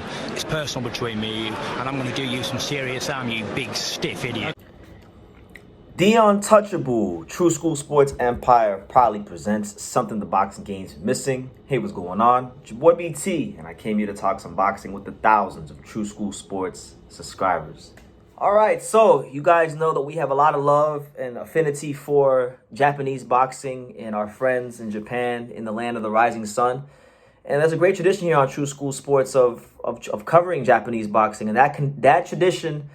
football. It's personal between me and you, and I'm going to do you some serious harm, you big stiff idiot. The Untouchable True School Sports Empire proudly presents something the boxing game's missing. Hey, what's going on? It's your boy BT, and I came here to talk some boxing with the thousands of True School Sports subscribers. All right, so you guys know that we have a lot of love and affinity for Japanese boxing and our friends in Japan, in the land of the rising sun. And there's a great tradition here on True School Sports of covering Japanese boxing, and that tradition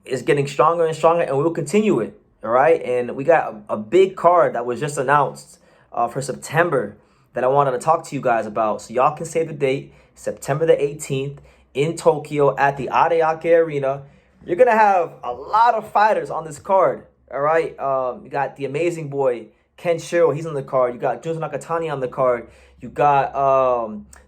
is getting stronger and stronger, and we'll continue it. All right, and we got a big card that was just announced for September that I wanted to talk to you guys about. So y'all can save the date, September the 18th in Tokyo at the Ariake Arena. You're gonna have a lot of fighters on this card. All right, you got the amazing boy Kenshiro, he's on the card. You got Junto Nakatani on the card. You got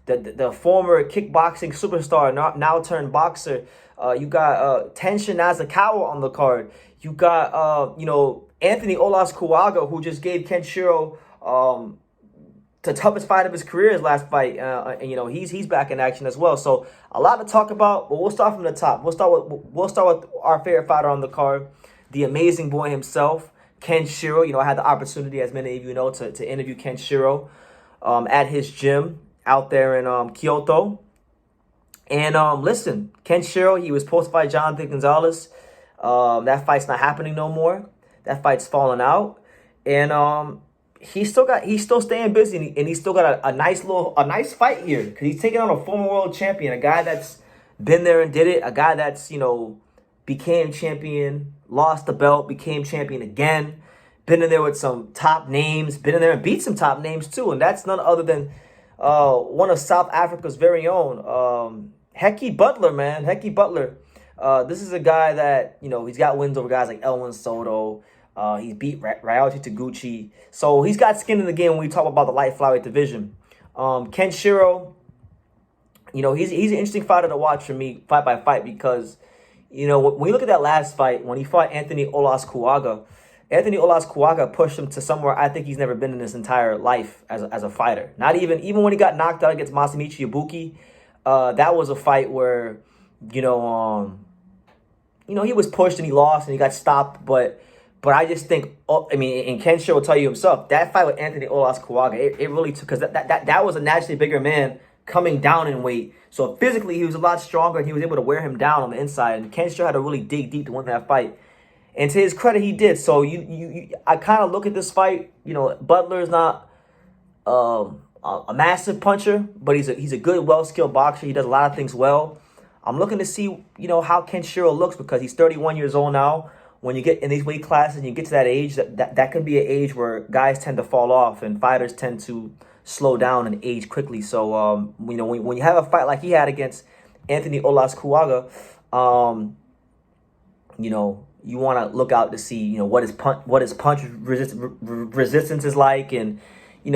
the former kickboxing superstar, now turned boxer. You got Tenshin Nasakawa on the card. You got Anthony Olascuaga, who just gave Kenshiro the toughest fight of his career, his last fight, and he's back in action as well. So a lot to talk about, but we'll start from the top. We'll start with our favorite fighter on the card, the amazing boy himself, Kenshiro. I had the opportunity, as many of you know, to interview Kenshiro at his gym out there in Kyoto. And listen, Kenshiro, he was post-fight Jonathan Gonzalez. That fight's not happening no more. That fight's fallen out, and he's still staying busy, and he's still got a nice fight here, because he's taking on a former world champion, a guy that's been there and did it, a guy that's became champion, lost the belt, became champion again, been in there with some top names, been in there and beat some top names too, and that's none other than one of South Africa's very own, Hekkie Budler, man. Hekkie Budler. This is a guy that, he's got wins over guys like Elwin Soto. He's beat Ryoji Taguchi. So he's got skin in the game when we talk about the light flyweight division. Kenshiro, he's an interesting fighter to watch for me, fight by fight, because, when you look at that last fight, when he fought Anthony Olascuaga pushed him to somewhere I think he's never been in his entire life as a fighter. Not even when he got knocked out against Masamichi Ibuki, that was a fight where, he was pushed and he lost and he got stopped. But I just think, and Kenshiro will tell you himself, that fight with Anthony Olascuaga, it really took, because that was a naturally bigger man coming down in weight. So physically he was a lot stronger, and he was able to wear him down on the inside. And Kenshiro had to really dig deep to win that fight. And to his credit, he did. So I kind of look at this fight. Butler is not a massive puncher, but he's a good, well-skilled boxer. He does a lot of things well. I'm looking to see, how Kenshiro looks, because he's 31 years old now. When you get in these weight classes and you get to that age, that can be an age where guys tend to fall off and fighters tend to slow down and age quickly. So, when you have a fight like he had against Anthony Olascuaga, you want to look out to see, what his punch resistance is like, and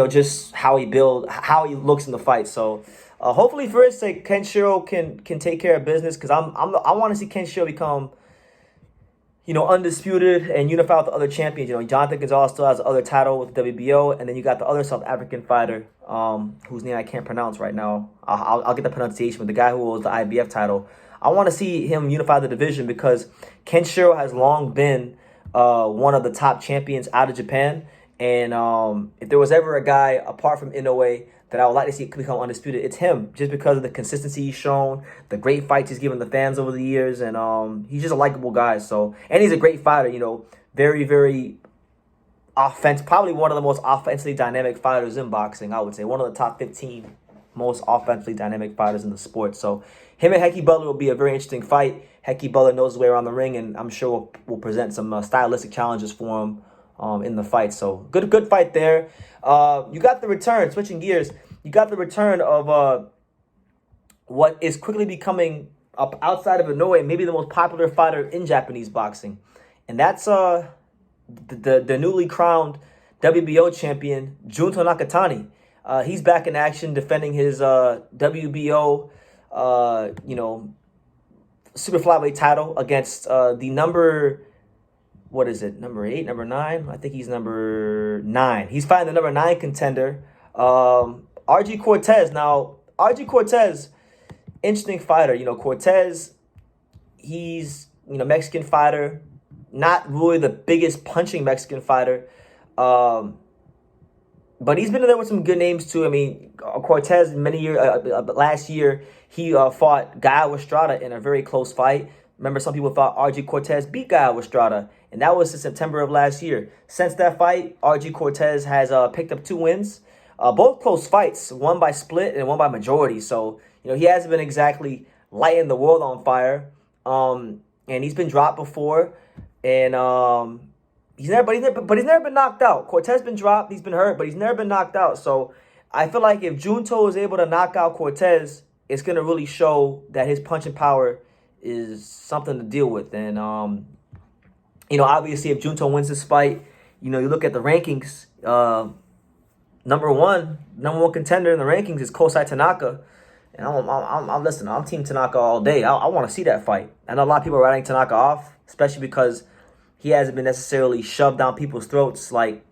just how he looks in the fight. So hopefully, for his sake, Kenshiro can take care of business, because I want to see Kenshiro become undisputed and unify with the other champions. Jonathan Gonzalez still has the other title with the WBO, and then you got the other South African fighter whose name I can't pronounce right now. I'll get the pronunciation, but the guy who holds the IBF title. I want to see him unify the division, because Kenshiro has long been one of the top champions out of Japan. And if there was ever a guy, apart from Inoue, that I would like to see become undisputed, it's him, just because of the consistency he's shown, the great fights he's given the fans over the years, and he's just a likable guy. So, and he's a great fighter, very, very probably one of the most offensively dynamic fighters in boxing, I would say. One of the top 15 most offensively dynamic fighters in the sport. So him and Hekkie Budler will be a very interesting fight. Hekkie Budler knows his way around the ring, and I'm sure we'll present some stylistic challenges for him in the fight. So good fight there. You got the return, switching gears, you got the return of what is quickly becoming, outside of Inoue, maybe the most popular fighter in Japanese boxing. And that's the newly crowned WBO champion, Junto Nakatani. He's back in action, defending his WBO super flyweight title against the number, what is it, number 8, number 9? I think he's number 9. He's fighting the number 9 contender, Argi Cortes. Now, Argi Cortes, interesting fighter. You know, Cortes, he's, you know, Mexican fighter, not really the biggest punching Mexican fighter. But he's been in there with some good names too. I mean, Cortes, last year, he fought Gael Estrada in a very close fight. Remember, some people thought Argi Cortes beat Gael Estrada, and that was in September of last year. Since that fight, Argi Cortes has picked up 2 wins, both close fights, one by split and one by majority. So, you know, he hasn't been exactly lighting the world on fire. And he's been dropped before, and he's never been knocked out. Cortes been dropped, he's been hurt, but he's never been knocked out. So I feel like if Junto is able to knock out Cortes, it's gonna really show that his punching power is something to deal with. And you know, obviously, if Junto wins this fight, you know, you look at the rankings. Number one contender in the rankings is Kosai Tanaka. And I'm Team Tanaka all day. I want to see that fight. I know a lot of people are writing Tanaka off, especially because he hasn't been necessarily shoved down people's throats like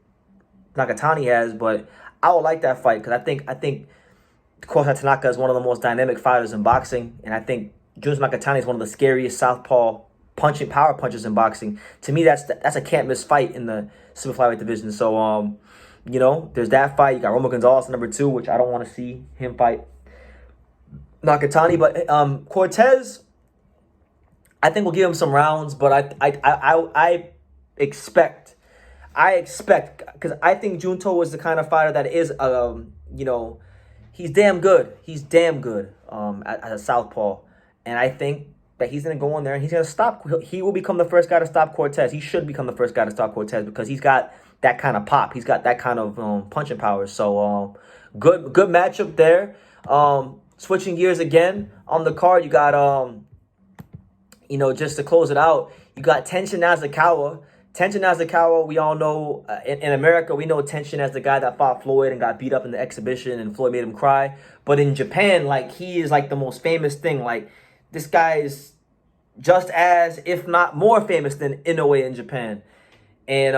Nakatani has. But I would like that fight because I think Kosai Tanaka is one of the most dynamic fighters in boxing, and I think Junto Nakatani is one of the scariest southpaw power punchers in boxing. To me, that's a can't miss fight in the super flyweight division. So you know, there's that fight. You got Romo Gonzalez number 2, which I don't want to see him fight Nakatani. But Cortes, I think we'll give him some rounds, but I expect, because I think Junto is the kind of fighter that is, you know, he's damn good. He's damn good as a southpaw, and I think that he's going to go in there and he's going to stop. He will become the first guy to stop Cortes. He should become the first guy to stop Cortes because he's got that kind of pop. He's got that kind of punching power. So good matchup there. Switching gears again on the card, you got you know, just to close it out, you got Tenshin Nasakawa. Tenshin Nasakawa, we all know, in America, we know Tenshin as the guy that fought Floyd and got beat up in the exhibition and Floyd made him cry. But in Japan, like, he is like the most famous thing. Like, this guy is just as, if not more famous than Inoue in Japan. And,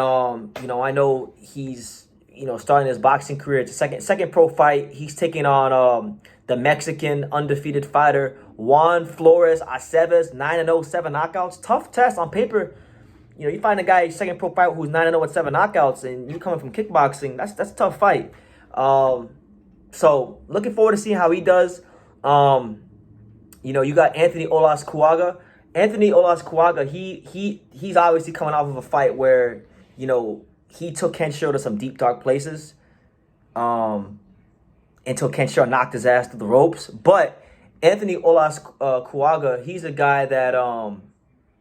you know, I know he's, you know, starting his boxing career. It's a second pro fight. He's taking on the Mexican undefeated fighter Juan Flores Aceves, 9-0, 7 knockouts. Tough test on paper. You know, you find a guy, second pro fight, who's 9-0 with 7 knockouts, and you coming from kickboxing. That's a tough fight. So looking forward to seeing how he does. You know, you got Anthony Olascuaga. Anthony Olascuaga, he's obviously coming off of a fight where, you know, he took Kenshiro to some deep, dark places. Until Kenshiro knocked his ass through the ropes. But Anthony Olascuaga, he's a guy that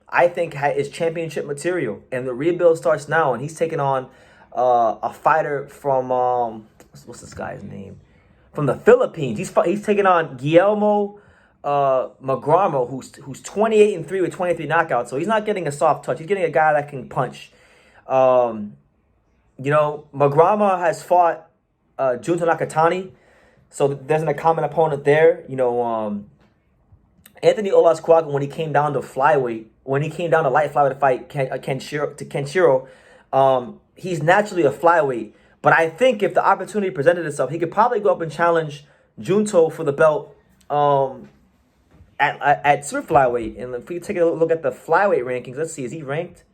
I think is championship material. And the rebuild starts now. And he's taking on a fighter from, what's this guy's name? From the Philippines. He's taking on Guillermo Magramo, who's 28-3 with 23 knockouts. So he's not getting a soft touch. He's getting a guy that can punch. You know, Magrama has fought Junto Nakatani. So there's a common opponent there. You know, Anthony Olascuaga, when he came down to flyweight, when he came down to light flyweight to fight Kenshiro, he's naturally a flyweight. But I think if the opportunity presented itself, he could probably go up and challenge Junto for the belt at super flyweight. And if we take a look at the flyweight rankings, let's see, is he ranked?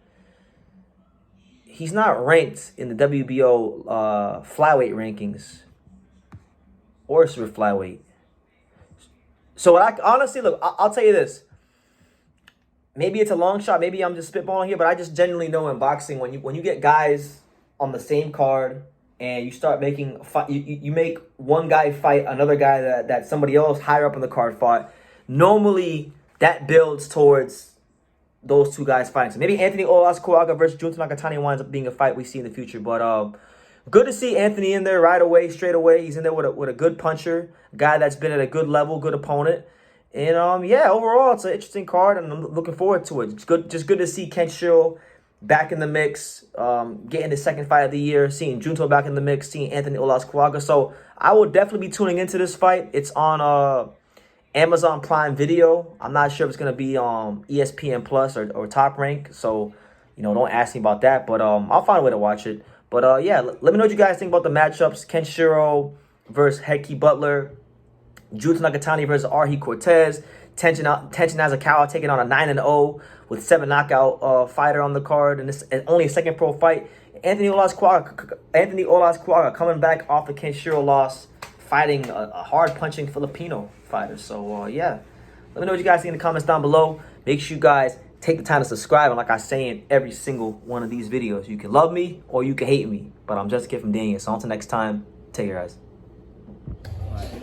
He's not ranked in the WBO flyweight rankings or super flyweight. So honestly, look, I'll tell you this. Maybe it's a long shot. Maybe I'm just spitballing here, but I just genuinely know in boxing, when you get guys on the same card and you start making you make one guy fight another guy that somebody else higher up in the card fought. Normally, that builds towards those two guys fighting. So maybe Anthony Olascuaga versus Junto Nakatani winds up being a fight we see in the future. But good to see Anthony in there right away, straight away. He's in there with a good puncher, guy that's been at a good level, good opponent. And yeah, overall, it's an interesting card, and I'm looking forward to it. It's good to see Kenshiro back in the mix, getting his second fight of the year, seeing Junto back in the mix, seeing Anthony Olascuaga. So I will definitely be tuning into this fight. It's on Amazon Prime Video. I'm not sure if it's going to be on ESPN Plus or Top Rank. So, you know, don't ask me about that. But I'll find a way to watch it. But yeah, let me know what you guys think about the matchups. Kenshiro versus Hekkie Budler. Junto Nakatani versus Argi Cortes. Tenshin Nasakawa taking on a 9-0 with 7 knockout fighter on the card, and this is only a second pro fight. Anthony Olascuaga coming back off the Kenshiro loss, fighting a hard-punching Filipino fighter. So, yeah. Let me know what you guys think in the comments down below. Make sure you guys take the time to subscribe. And like I say in every single one of these videos, you can love me or you can hate me. But I'm just a kid from Daniel. So until next time, take care, guys.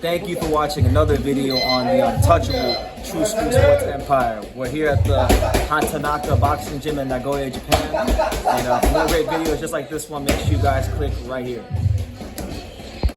Thank you for watching another video on the untouchable True School Sports Empire. We're here at the Hantanaka Boxing Gym in Nagoya, Japan. And for more great videos just like this one, make sure you guys click right here.